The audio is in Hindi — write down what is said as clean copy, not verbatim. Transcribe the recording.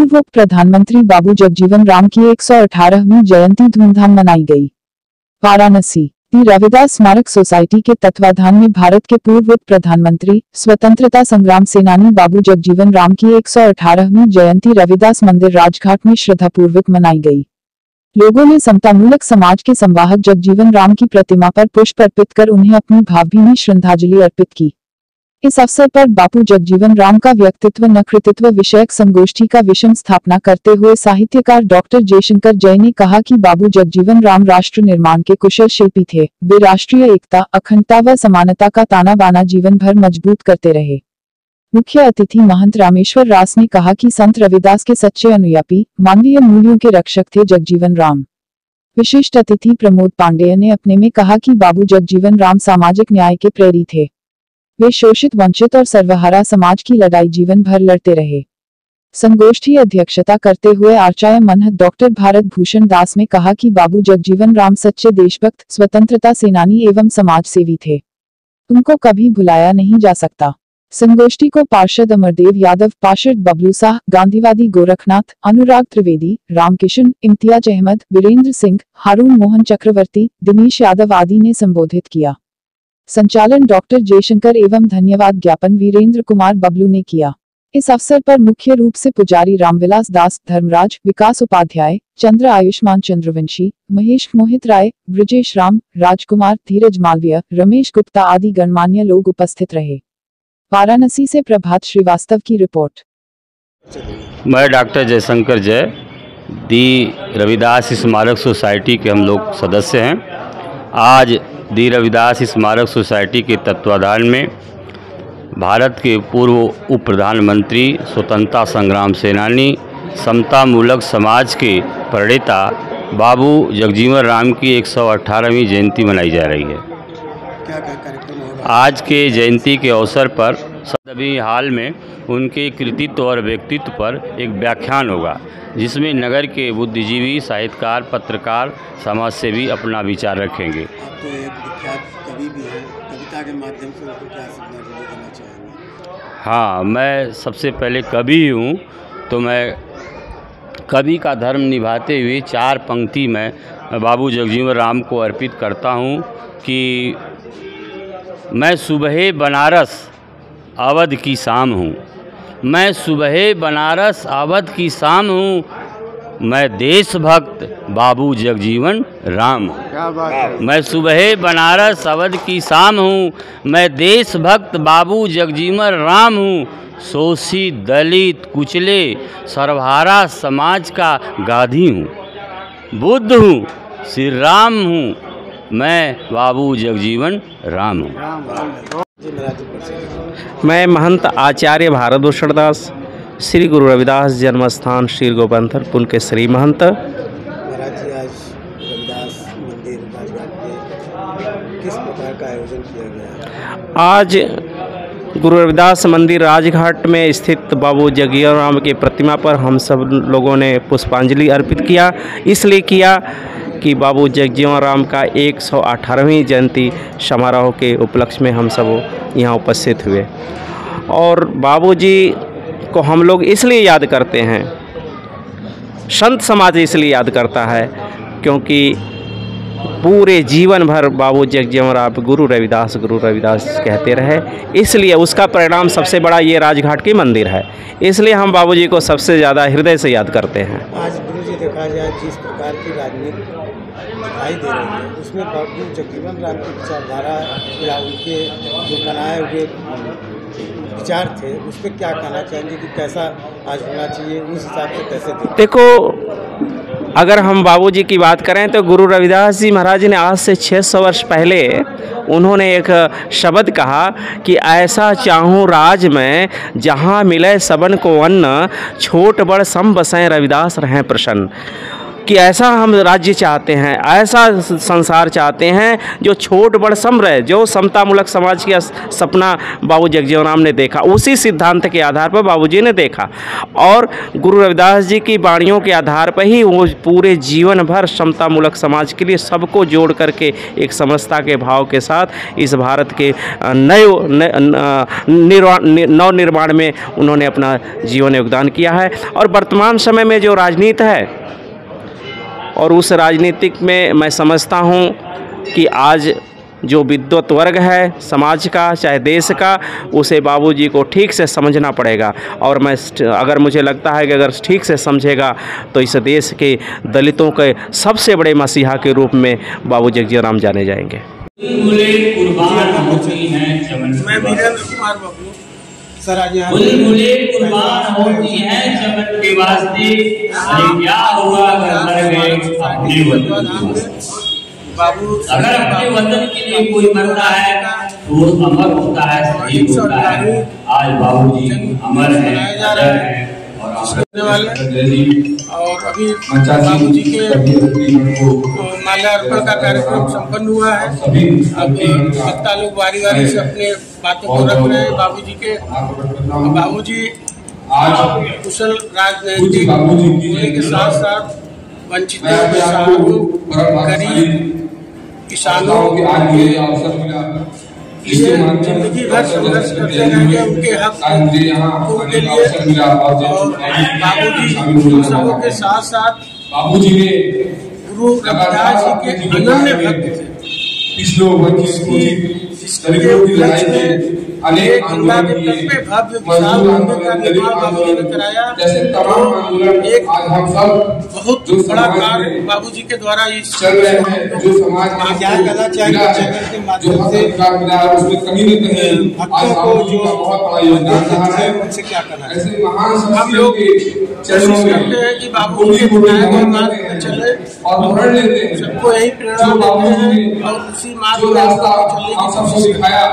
पूर्व उप प्रधानमंत्री बाबू जगजीवन राम की 118वीं जयंती धूमधाम मनाई गई। वाराणसी दी रविदास स्मारक सोसाइटी के तत्वाधान में भारत के पूर्व उप प्रधानमंत्री स्वतंत्रता संग्राम सेनानी बाबू जगजीवन राम की 118वीं जयंती रविदास मंदिर राजघाट में श्रद्धापूर्वक मनाई गई। लोगों ने समतामूलक समाज के संवाहक जगजीवन राम की प्रतिमा पर पुष्प अर्पित कर उन्हें अपनी भावभीनी श्रद्धांजलि अर्पित की। इस अवसर पर बापू जगजीवन राम का व्यक्तित्व न कृतित्व विषयक संगोष्ठी का विषम स्थापना करते हुए साहित्यकार डॉक्टर जयशंकर जय ने कहा कि बाबू जगजीवन राम राष्ट्र निर्माण के कुशल शिल्पी थे। वे राष्ट्रीय एकता, अखंडता व समानता का ताना बाना जीवन भर मजबूत करते रहे। मुख्य अतिथि महंत रामेश्वर रास ने कहा कि संत रविदास के सच्चे अनुयायी, मानवीय मूल्यों के रक्षक थे जगजीवन राम। विशिष्ट अतिथि प्रमोद पांडेय ने अपने में कहा कि बाबू जगजीवन राम सामाजिक न्याय के प्रेरी थे। वे शोषित, वंचित और सर्वहारा समाज की लड़ाई जीवन भर लड़ते रहे। संगोष्ठी अध्यक्षता करते हुए आचार्य महंत डॉक्टर भारत भूषण दास ने कहा कि बाबू जगजीवन राम सच्चे देशभक्त, स्वतंत्रता सेनानी एवं समाज सेवी थे। उनको कभी भुलाया नहीं जा सकता। संगोष्ठी को पार्षद अमरदेव यादव, पार्षद बबलू शाह, गांधीवादी गोरखनाथ, अनुराग त्रिवेदी, रामकिशन, इम्तियाज अहमद, वीरेंद्र सिंह, हारून मोहन चक्रवर्ती, दिनेश यादव आदि ने संबोधित किया। संचालन डॉक्टर जयशंकर एवं धन्यवाद ज्ञापन वीरेंद्र कुमार बबलू ने किया। इस अवसर पर मुख्य रूप से पुजारी रामविलास दास, धर्मराज, विकास उपाध्याय, चंद्र आयुष्मान चंद्रवंशी, महेश मोहित राय, ब्रजेश राम, राजकुमार, धीरज मालवीय, रमेश गुप्ता आदि गणमान्य लोग उपस्थित रहे। वाराणसी से प्रभात श्रीवास्तव की रिपोर्ट। मैं डॉक्टर जयशंकर जय, दी रविदास स्मारक सोसाइटी के हम लोग सदस्य हैं। आज दी रविदास स्मारक सोसाइटी के तत्वाधान में भारत के पूर्व उप प्रधानमंत्री, स्वतंत्रता संग्राम सेनानी, समतामूलक समाज के प्रणेता बाबू जगजीवन राम की 118वीं जयंती मनाई जा रही है। क्या कार्यक्रम होगा? आज के जयंती के अवसर पर सभी हाल में उनके कृतित्व और व्यक्तित्व पर एक व्याख्यान होगा, जिसमें नगर के बुद्धिजीवी, साहित्यकार, पत्रकार, समाजसेवी अपना विचार रखेंगे। आप तो एक विख्यात कवि भी हैं, कविता के माध्यम से उनको क्या श्रद्धांजलि देना चाहेंगे? हाँ, मैं सबसे पहले कवि हूँ, तो मैं कवि का धर्म निभाते हुए 4 पंक्ति में बाबू जगजीवन राम को अर्पित करता हूँ कि मैं सुबह बनारस अवध की शाम हूँ, मैं सुबह बनारस अवध की शाम हूँ, मैं देशभक्त बाबू जगजीवन राम हूँ। क्या बात है? मैं सुबह बनारस अवध की शाम हूँ, मैं देशभक्त बाबू जगजीवन राम हूँ, शोषित, दलित, कुचले, सर्वहारा समाज का गाधी हूँ, बुद्ध हूँ, श्री राम हूँ, मैं बाबू जगजीवन राम हूँ। मैं महंत आचार्य भारत भूषण दास, श्री गुरु रविदास जन्मस्थान श्री गोपंथर पुन के श्री महंत। महाराज जी, आज रविदास मंदिर राजघाट पे किस प्रकार का आयोजन किया गया है? आज गुरु रविदास मंदिर राजघाट में स्थित बाबू जगजीवन राम की प्रतिमा पर हम सब लोगों ने पुष्पांजलि अर्पित किया। इसलिए किया कि बाबू जगजीवन राम का 118वीं जयंती समारोह के उपलक्ष्य में हम सब यहाँ उपस्थित हुए। और बाबूजी को हम लोग इसलिए याद करते हैं, संत समाज इसलिए याद करता है क्योंकि पूरे जीवन भर बाबू जगजीवन राम गुरु रविदास कहते रहे। इसलिए उसका परिणाम सबसे बड़ा ये राजघाट की मंदिर है। इसलिए हम बाबूजी को सबसे ज़्यादा हृदय से याद करते हैं। आज गुरु जी, देखा जाए जिस प्रकार की राजनीति दिखाई दे रही है, उसमें बाबू जगजीवन राम की विचारधारा या उनके जो बनाए हुए विचार थे, उस पर क्या कहना चाहेंगे कि कैसा आज होना चाहिए, उस हिसाब से कैसे देखो, अगर हम बाबूजी की बात करें तो गुरु रविदास जी महाराज ने आज से 600 वर्ष पहले उन्होंने एक शब्द कहा कि ऐसा चाहूँ राज में जहाँ मिले सबन को अन्न, छोट बड़ सम बसें रविदास रहें प्रसन्न। कि ऐसा हम राज्य चाहते हैं, ऐसा संसार चाहते हैं जो छोट बड़ सम रहे, जो समतामूलक समाज का सपना बाबू जगजीवन राम ने देखा, उसी सिद्धांत के आधार पर बाबूजी ने देखा और गुरु रविदास जी की वाणियों के आधार पर ही वो पूरे जीवन भर समतामूलक समाज के लिए सबको जोड़ करके एक समरसता के भाव के साथ इस भारत के नव निर्माण में उन्होंने अपना जीवन योगदान किया है। और वर्तमान समय में जो राजनीति है और उस राजनीतिक में मैं समझता हूँ कि आज जो विद्वत वर्ग है समाज का चाहे देश का, उसे बाबूजी को ठीक से समझना पड़ेगा। और अगर मुझे लगता है कि अगर ठीक से समझेगा तो इस देश के दलितों के सबसे बड़े मसीहा के रूप में बाबू जगजीवन राम जाने जाएंगे। मैं वीरेंद्र कुमार बबलू सर, आज यहाँ कुर्बान होती है चमन के वास्ते, क्या हुआ अगर मर गए अपने वतन। बाबू अगर अपने वतन के लिए कोई मरता है तो अमर होता है, शहीद होता है। आज बाबूजी अमर हैं और अभी बाबूजी के माल्यार्पण का कार्यक्रम संपन्न हुआ है। अभी वक्ता लोग बारी बारी से अपने बातों को रख रहे हैं। बाबूजी कुशल राजनीतिक होने के साथ साथ वंचितों के सहारों, गरीब किसानों ये जिंदगी भर संघर्ष करते रहेंगे उनके हक के लिए। और बाबूजी सबों के साथ साथ बाबूजी ने गुरु रविदास जी के अनन्य भक्त थे। अनेक गंगा के तट पे भव्य विशाल मंदिर का निर्माण बाबूजी ने कराया। एक बहुत बड़ा कार्य बाबूजी के द्वारा इस चल रहे हैं जो समाज में क्या करना चाहिए चैनल के माध्यम से उसमें कहीं न कहीं भक्तों को जो बहुत बड़ा योगदान रहा है, उनसे क्या करना है। ऐसे महान हम लोग कोशिश करते हैं कि बाबूजी के बनाए गए मार्ग में चले और पढ़ लेते हैं, सबको यही प्रेरणा देते हैं और उसी मार्ग में चलने की कोशिश सिखाया।